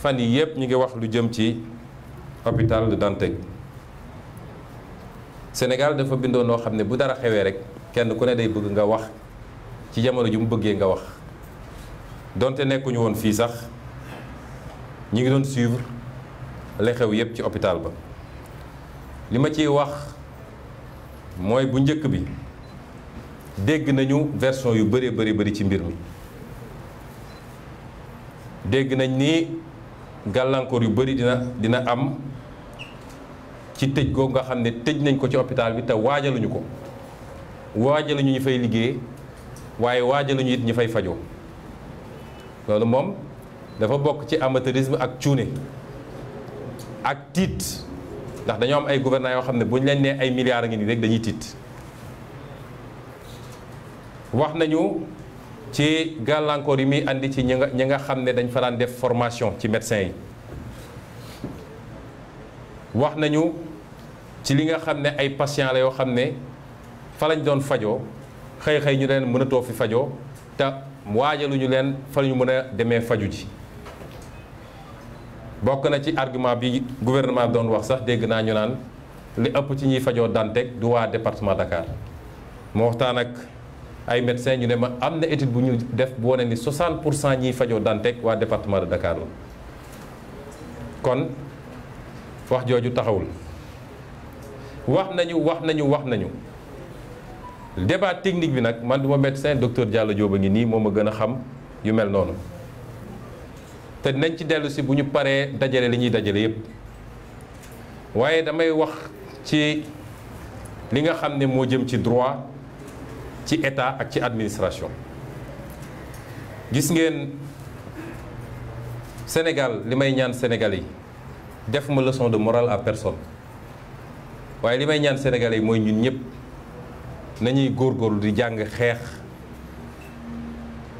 fan yi yëpp ñu ngi wax lu jëm ci hôpital de Dantec. Sénégal dafa bindoo noo xam ne bu dara xewee rek kenn ku ne day bëgg nga wax ci jamono ju mu bëggee nga wax donte nekkuñu woon fii sax ñu ngi doon suivre li xew yëpp ci hôpital ba. li ma ciy wax mooy bu njëkk bi dégg nañu version yu bëri ci mbir mi dégg nañ ni gàllankoor yu bëri dina am ci tëj googu nga xam ne tëj nañ ko ci hôpital bi te waajaluñu ko waajaluñu ñu fay liggéey waaye waajaluñu it ñu fay fajoo loolu moom dafa bokk ci amateurisme ak cuune ak tiit ndax dañoo am ay gouvernants yoo xam ne bu ñu leen nee ay milliards a ngi nii rek dañuy tiit. wax nañu ci gàllankoor yi muy andi ci ñi nga xam ne dañ fa daan def formation ci médecins yi wax nañu ci li nga xam ne ay patients la yoo xam ne fa lañ doon fajoo xëy ñu leen mënatoo fi fajoo te waajaluñu leen fa ñu mën a demee faju ji. bokk na ci argument bi gouvernement doon wax sax dégg naa ñu naan li ëpp ci ñuy fajoo Dantec du waa département Dakar moo waxtaan ak ay médecins ñu ne ma am na étude bu ñu def bu wane ni 60% ñiy fajoo Dantec waa département de Dakar la kon wax jooju taxawul. wax nañu débat technique bi nag man du ma médecin docteur Diallo Diop a ngi nii moo ma gën a xam yu mel noonu te nañ ci dellu si bu ñu paree dajale li ñuy dajale yépp waaye damay wax ci li nga xam ne moo jëm ci droit ci état ak ci administration. gis ngeen Sénégal li may ñaan Sénégalais yi def ma leçon de morale à personne waaye li may ñaan Sénégalais yi mooy ñun ñëpp nañuy góorgóorlu di jàng xeex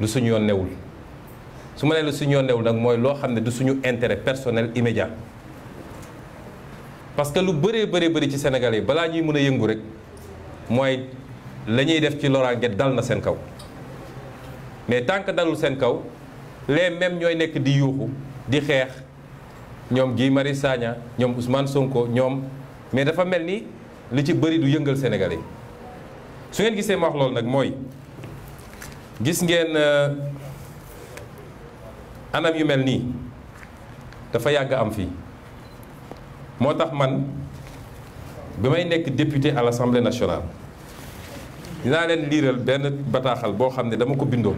lu suñu yoon newul su ma nee lu suñu yoon newul nag mooy loo xam ne du suñu intérêt personnel immédiat parce que lu bëri ci Sénégalais yi balaa ñuy mën a yëngu rek mooy la ñuy def ci loraange dal na seen kaw mais tant que dalul seen kaw les mêmes ñooy nekk di yuuxu di xeex ñoom Guy Marius Sagna ñoom Ousmane Sonko ñoom mais dafa mel ni li ci bëri du yëngal Sénégalais su ngeen gisee ma wax loolu nag mooy gis ngeen anam yu mel nii dafa yàgg am fii moo tax man bi may nekk député à l'Assemblée nationale dinaa leen liiral benn bataaxal boo xam ne dama ko bindoon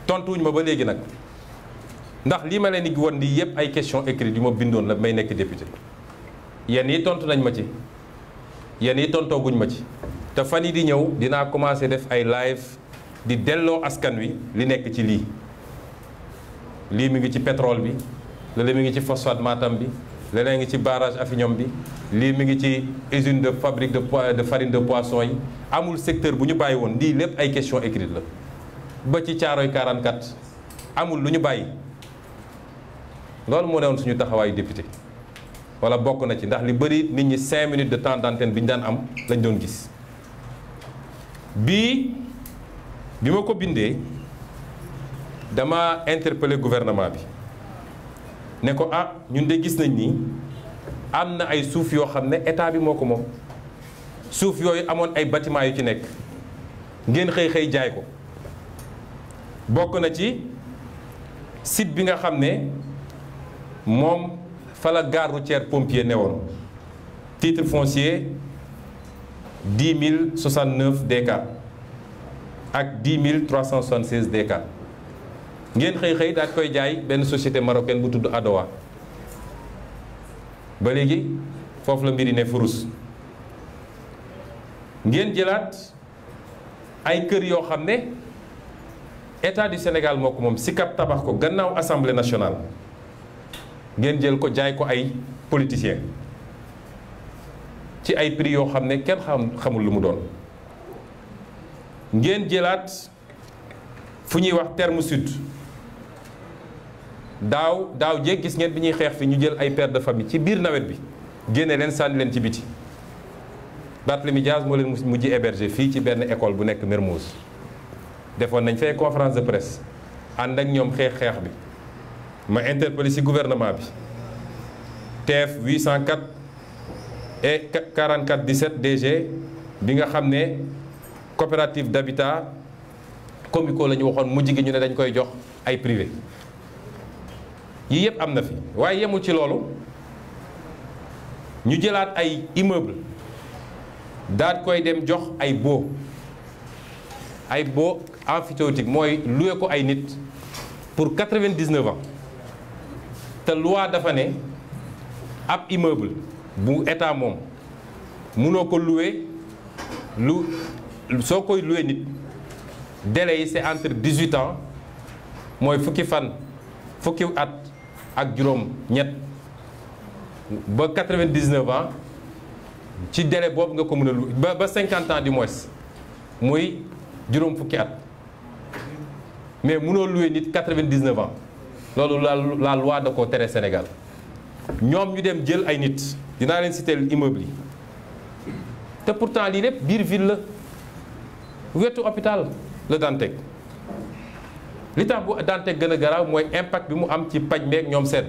tontuwuñ ma ba léegi nag ndax lii ma leen di won di yépp ay questions écrites yu ma bindoon la may nekk député yenn yi tontu nañ ma ci yenn yi tontooguñ ma ci te fan yi di ñëw dinaa commencer def ay live di delloo askan wi li nekk ci lii mi ngi ci pétrole bi léeg-léeg mi ngi ci phosphate Matam bi léeg-léeg ngi ci barrage Affiniam bi lii mi ngi ci usine de fabrique de farine de poisson yi amul secteur bu ñu bàyyi woon lii lépp ay questions écrites la ba ci Caaroy 44 amul lu ñu bàyyi loolu moo newoon suñu taxawaayu député wala bokk na ci ndax li bëri nit ñi 5 minutes de temps d'antenne bi ñu daan am lañ doon gis bi ma ko bindee dama interpeller gouvernement bi ne ko ñun de gis nañ ni am na ay suuf yoo xam ne état bi moo ko moom suuf yooyu amoon ay bâtiment yu ci nekk ngeen xëy jaay ko bokk na ci site bi nga xam ne moom fa la gare routière pompier newoon titre foncier 10 069 DK ak 10 376 DK ngeen xëy daal koy jaay benn société marocaine bu tudd Adowa ba léegi foofu la mbiri ne furus ngeen jëlaat ay kër yoo xam ne état du Sénégal moo ko moom Sicap tabax ko gannaaw assemblée nationale ngeen jël ko jaay ko ay politiciens ci ay prix yoo xam ne kenn xamul lu mu doon ngeen jëlaat fu ñuy wax terme sud daaw jéeg gis ngeen bi ñuy xeex fi ñu jël ay pères de famille ci biir nawet bi génne leen sànni leen ci biti Barthélémy Dias moo leen mujj héberger fii ci benn école bu nekk Mermoz defoon nañ fay conférence de presse ànd ak ñoom xeex bi ma interpellé ci gouvernement bi TF 804 et 44 17 DG bi nga xam ne coopérative d'habitat Comico la ñu waxoon mujj gi ñu ne dañ koy jox ay privé yii yëpp am na fi waaye yemul ci loolu ñu jëlaat ay immeuble daal koy dem jox ay baux emphytéotique mooy loué ko ay nit pour 99 ans te loi dafa ne ab immeuble bu état moom mënoo ko loué soo koy loué nit délai yi c'est entre 18 ans mooy fukki at ak juróom ñett ba 99 ans ci délai boobu nga ko mën a loué ba 50 ans du moins muy juróom fukki at mais mënoo loué nit 99 ans loolu la loi da ko tere Sénégal ñoom ñu dem jël ay nit dinaa leen citer immeuble yi te pourtant lii lépp biir ville la wetu hôpital la Dantec li tax bu Dantec gën a garaaw mooy impact bi mu am ci paj meeg ñoom seen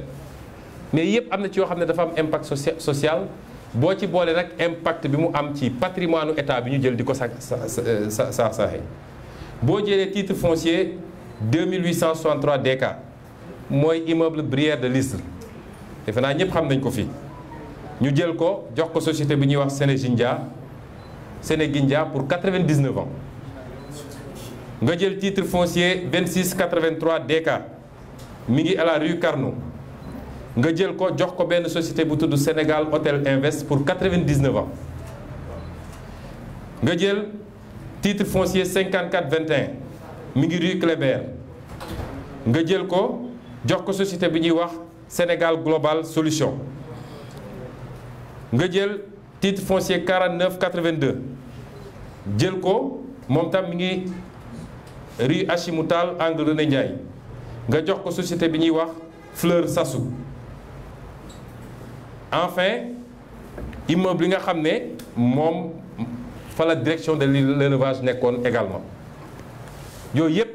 mais yëpp am na ci yoo xam ne dafa am impact social boo ci boole nag impact bi mu am ci patrimoine état bi ñu jël di ko saaxee boo jëlee titre foncier 2863 DK mooy immeuble Brière de l'Isle defe naa ñëpp xam nañ ko fii ñu jël ko jox ko société bi ñuy wax Sénégindia pour 99 ans nga jël titre foncier 2683 DK mi ngi à la rue Carnot nga jël ko jox ko benn société bu tudd Sénégal Hôtel Invest pour 99 ans nga jël titre foncier 5421 mi ngi rue Kléber nga jël ko jox ko société bi ñuy wax Sénégal Global Solution nga jël titre foncier 4982 jël ko moom tam mi ngi rue Hachimoutal angle René Ndiaye nga jox ko société bi ñuy wax Fleur Sassou enfin immeuble bi nga xam ne moom fa la direction de l'élevage nekkoon également yooyu yëpp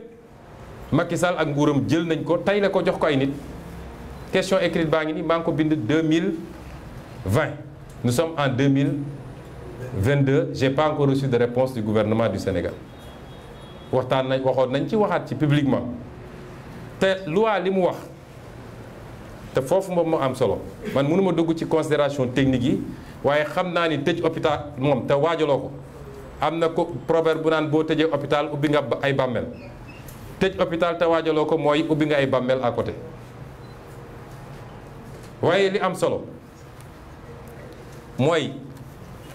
Macky Sall ak nguuram jël nañ ko tey la ko jox ko ay nit question écrite baa ngi ni maa ngi ko bind 2020 nous sommes en 2022 j'ai pas encore reçu de réponse du gouvernement du Sénégal waxoon nañ ci waxaat ci publiquement te loi li mu wax te foofu moom moo am solo man mënuma dugg ci considération technique yi waaye xam naa ni tëj hôpital moom te waajaloo ko am na ko proverbe bu naan boo tëjee hôpital ubbi nga ay bàmmeel tëj hôpital te waajaloo ko mooy ubbi nga ay bàmmeel à côté waaye li am solo mooy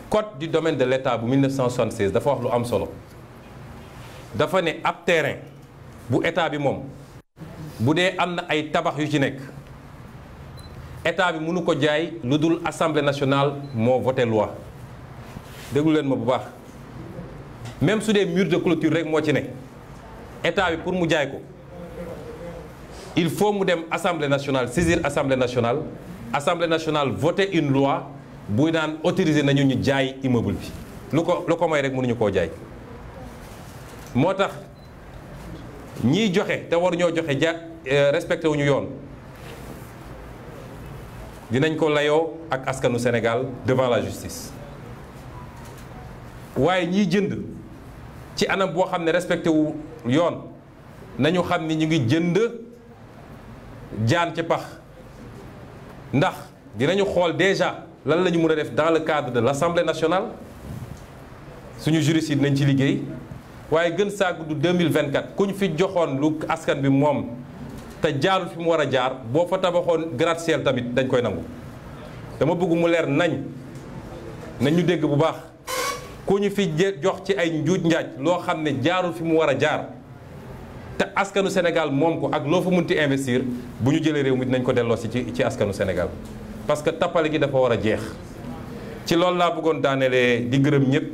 code du domaine de l'État bu 1976 dafa wax lu am solo dafa ne ab terrain bu état bi moom bu dee am na ay tabax yu ci nekk état bi mënu ko jaay lu dul assemblée nationale moo voté loi déglu leen ma bu baax même su dee mur de clôture rek moo ci ne état bi pour mu jaay ko il faut mu dem assemblée nationale saisir assemblée nationale voter une loi buy naan autoriser nañu ñu jaay immeuble bi lu ko may rek mënuñu koo jaay moo tax ñiy joxe te waruñoo joxe respecté wuñu yoon dinañ ko layoo ak askanu Sénégal devant la justice waaye ñiy jënd ci anam boo xam ne respecté wu yoon nañu xam ni ñu ngi jënd jaan ci pax ndax dinañu xool déjà lan la ñu mën a def dans le cadre de l'Assemblée nationale suñu juristes yi dinañ ci liggéey waaye gën saa gudd 2024 ku ñu fi joxoon lu askan bi moom te jaarul fi mu war a jaar boo fa tabaxoon gratte-ciel tamit dañ koy nangu dama bëgg mu leer nañ ñu dégg bu baax ku ñu fi jox ci ay njuuj njaaj loo xam ne jaarul fi mu war a jaar te askanu Sénégal moom ko ak loo fa munti investir bu ñu jëlee réew mi dinañ ko delloo si ci askanu Sénégal parce que tappale gi dafa war a jeex ci loolu laa bëggoon daanelee di gërëm ñëpp